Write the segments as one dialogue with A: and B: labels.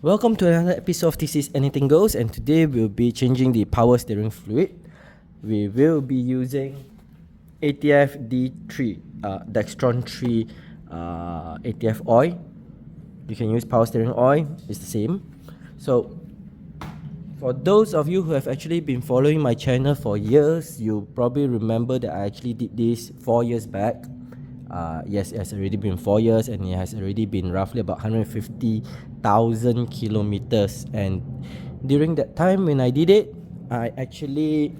A: Welcome to another episode of This Is Anything Goes, and today we'll be changing the power steering fluid. We will be using ATF D3, Dextron 3 ATF oil. You can use power steering oil, it's the same. So, for those of you who have actually been following my channel for years, you probably remember that I actually did this 4 years back. Yes, it has already been 4 years and it has already been roughly about 150,000 kilometers. And during that time when I did it, I actually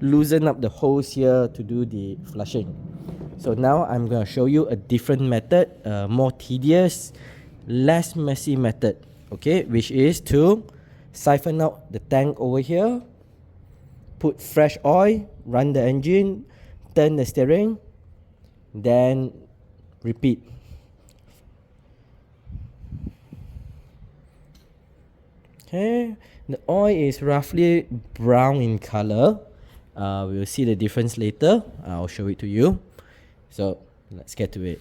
A: loosened up the hose here to do the flushing. So now I'm going to show you a different method, a more tedious, less messy method, okay, which is to siphon out the tank over here, put fresh oil, run the engine, turn the steering, then repeat. Okay, the oil is roughly brown in color. We'll see the difference later. I'll show it to you. So let's get to it.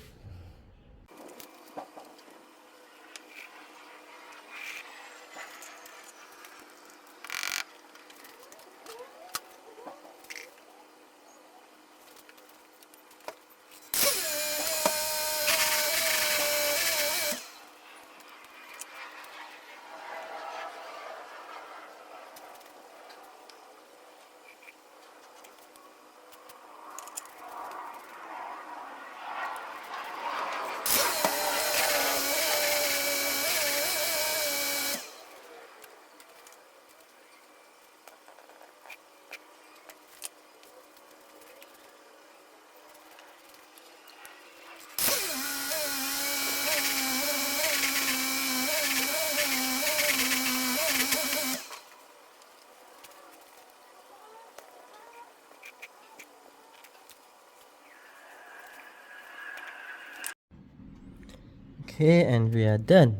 A: Okay, and we are done.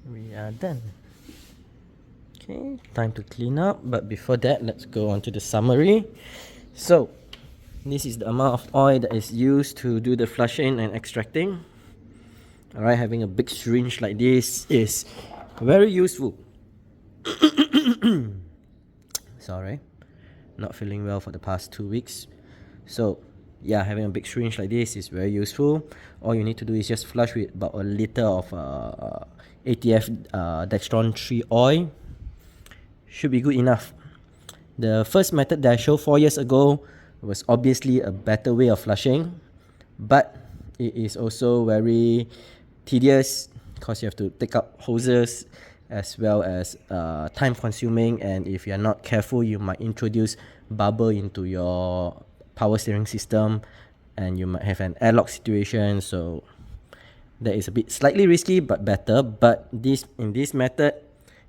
A: We are done. Okay, time to clean up. But before that, let's go on to the summary. So, this is the amount of oil that is used to do the flushing and extracting. Alright, having a big syringe like this is very useful. Sorry, not feeling well for the past 2 weeks. So, yeah, having a big syringe like this is very useful. All you need to do is just flush with about a liter of ATF Dextron 3 oil. Should be good enough. The first method that I showed 4 years ago was obviously a better way of flushing, but it is also very tedious because you have to take up hoses as well as time consuming, and if you're not careful you might introduce bubble into your power steering system and you might have an airlock situation. So that is a bit slightly risky but better. But in this method,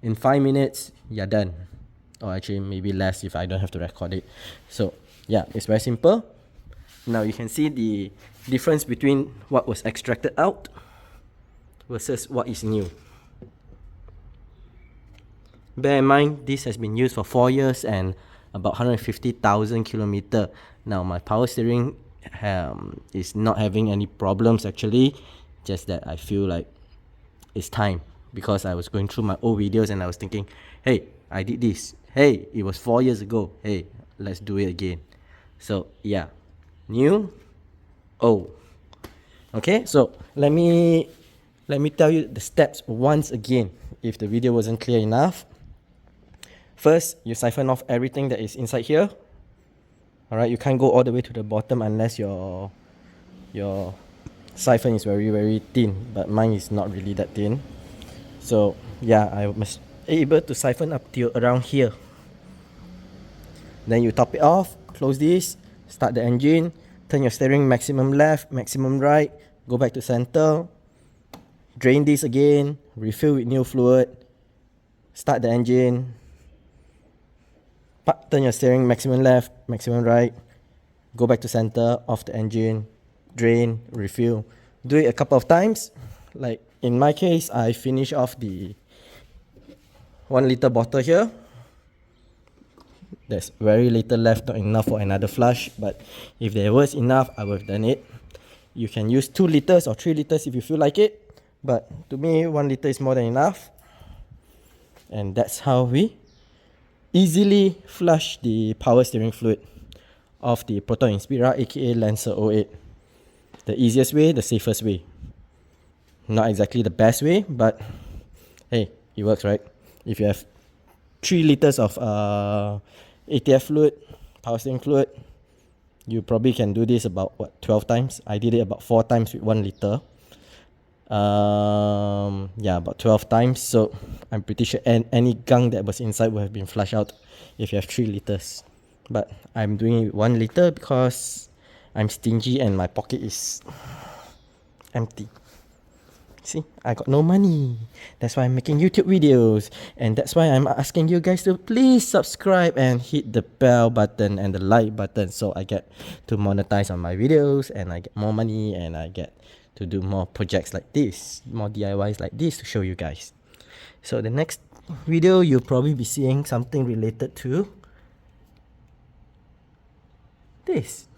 A: in 5 minutes you're done, or actually maybe less if I don't have to record it. So yeah, it's very simple. Now you can see the difference between what was extracted out versus what is new. Bear in mind, this has been used for 4 years and about 150,000 kilometers. Now my power steering is not having any problems actually, just that I feel like it's time, because I was going through my old videos and I was thinking, hey, I did this, hey, it was 4 years ago, hey, let's do it again. So yeah, new, old. Okay, so let me tell you the steps once again if the video wasn't clear enough. First, you siphon off everything that is inside here. Alright, you can't go all the way to the bottom unless your siphon is very, very thin, but mine is not really that thin. So yeah, I must able to siphon up till around here. Then you top it off, close this, start the engine, turn your steering maximum left, maximum right, go back to center, drain this again, refill with new fluid, start the engine, turn your steering maximum left, maximum right, go back to center, off the engine, drain, refill. Do it a couple of times. Like in my case, I finish off the 1 liter bottle here. There's very little left, not enough for another flush, but if there was enough, I would have done it. You can use 2 liters or 3 liters if you feel like it, but to me 1 liter is more than enough. And that's how we easily flush the power steering fluid of the Proton Inspira aka Lancer 08. The easiest way, the safest way. Not exactly the best way, but hey, it works, right? If you have 3 liters of ATF fluid, power steering fluid, you probably can do this about 12 times. I did it about 4 times with 1 liter. Yeah, about 12 times. So I'm pretty sure any gunk that was inside would have been flushed out if you have 3 liters. But I'm doing it with 1 liter because I'm stingy and my pocket is empty. See, I got no money. That's why I'm making YouTube videos. And that's why I'm asking you guys to please subscribe and hit the bell button and the like button so I get to monetize on my videos and I get more money and I get to do more projects like this, more DIYs like this to show you guys. So the next video, you'll probably be seeing something related to this.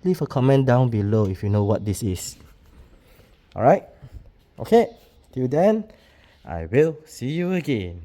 A: Leave a comment down below if you know what this is. Alright? Okay, till then, I will see you again.